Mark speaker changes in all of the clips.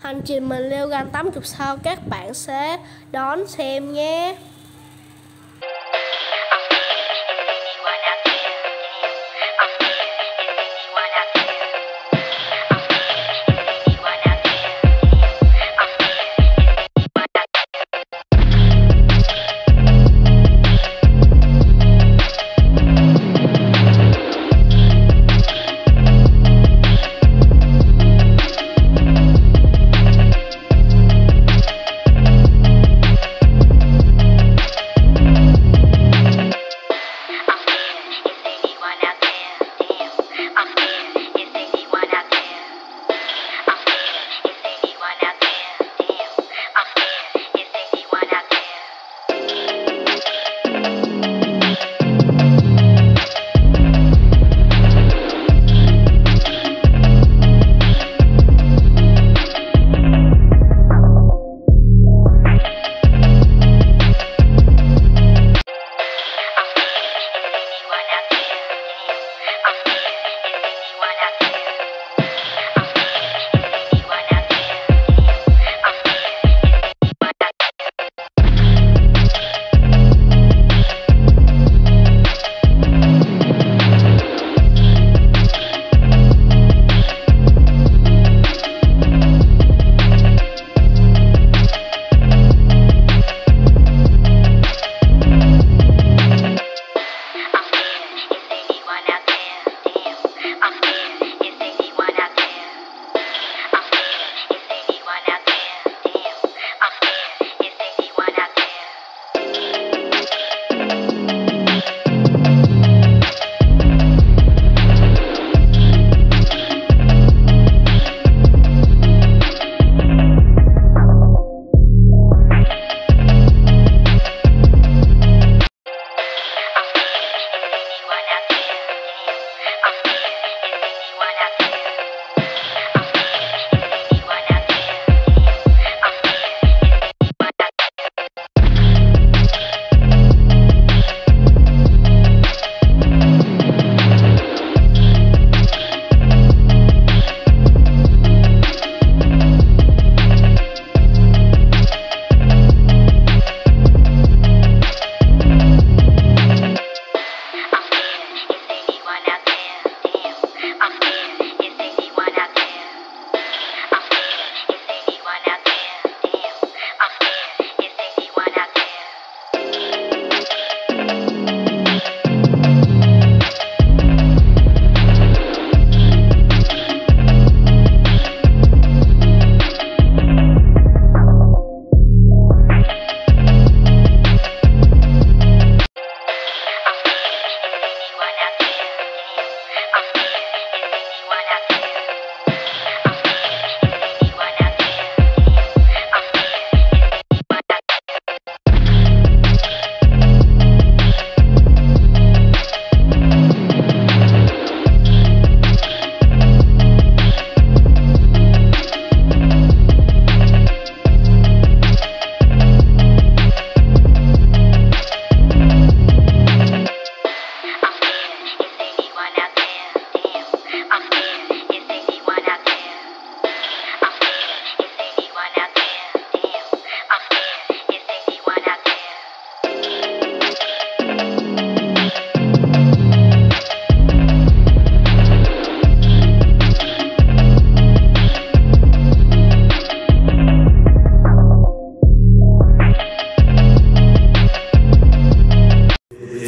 Speaker 1: Hành trình mình leo GAN 80 sao các bạn sẽ đón xem nhé.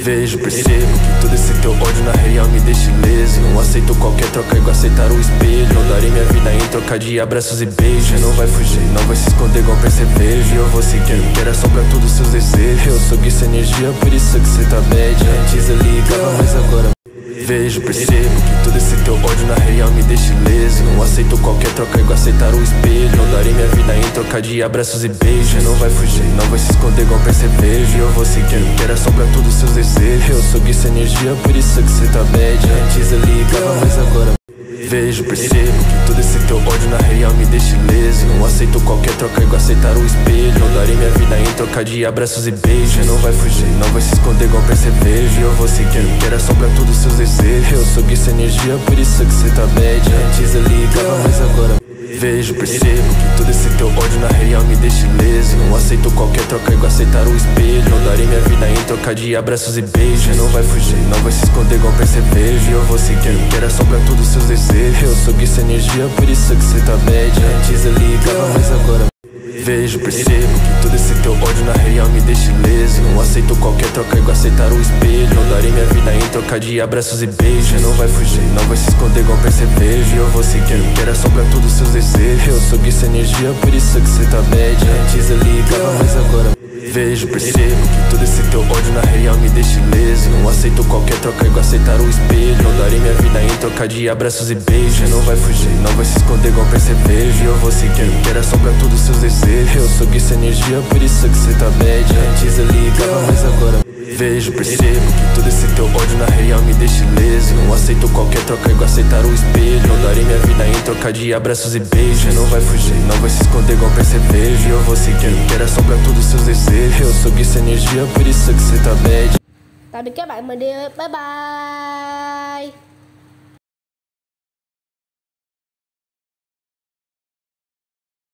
Speaker 2: Vejo, percebo que todo esse teu ódio na real me deixa ileso. Não aceito qualquer troca igual aceitar o espelho. Não darei minha vida em troca de abraços e beijos. Não vai fugir, não vai se esconder igual percevejo. Eu vou seguir, quero assombrar todos os seus desejos. Eu sou essa energia, por isso que cê tá bad. Antes eu ligava, mas agora vejo, percebo que todo esse teu ódio na real me deixa ileso. Não aceito qualquer troca igual aceitar o espelho. Não darei minha vida em troca de abraços e beijos. Não vai fugir, não vai se esconder igual percevejo. Eu vou seguir, quero assombrar todos os seus desejos. Eu sou essa energia, por isso que cê tá bad. Antes eu ligava, mas agora vejo, percebo que todo esse teu ódio na real me deixa ileso. Não aceito qualquer troca igual aceitar o espelho. Não darei minha vida em troca de abraços e beijos. Não vai fugir, não vai se esconder igual percevejo. Eu vou seguir, quero assombrar todos os seus desejos. Eu sou essa energia, por isso que cê tá bad. Antes eu ligava, mas agora Vejo, percebo que todo esse teu ódio na real me deixa ileso. Não aceito qualquer troca igual aceitar o espelho. Não darei minha vida em troca de abraços e beijos. Não vai fugir, não vai se esconder igual percevejo. Eu vou seguir, quero assombrar todos os seus desejos. Eu sou essa energia, por isso que cê tá bad. Antes eu ligava, mas agora vejo, percebo que todo esse teu ódio na real me deixa ileso. Não aceito qualquer troca igual aceitar o espelho. Não darei minha vida em troca de abraços e beijos. Não vai fugir, não vai se esconder igual percevejo. Eu vou seguir, quero assombrar todos os seus desejos. Eu sou essa energia, por isso que cê tá bad. Antes eu ligava, mas agora vejo, percebo que todo esse teu ódio na real me deixa ileso. Não aceito qualquer troca igual aceitar o espelho. Não darei minha vida em troca de abraços e beijos. Não vai fugir, não vai se esconder igual percevejo. Eu vou seguir, quero assombrar todos os seus desejos. Eu sou essa energia, por isso que cê tá bad. Antes eu ligava, mas agora vejo, percebo que todo esse teu ódio na real me deixa ileso. Não aceito qualquer troca igual aceitar o espelho. Não darei minha vida em troca de abraços e beijos. Não vai fugir, não vai se esconder igual percevejo. Eu vou seguir, quero assombrar todos os seus desejos. Eu sou essa energia, por isso que cê tá bad.
Speaker 1: Tạm biệt các bạn, mình đi, bye bye.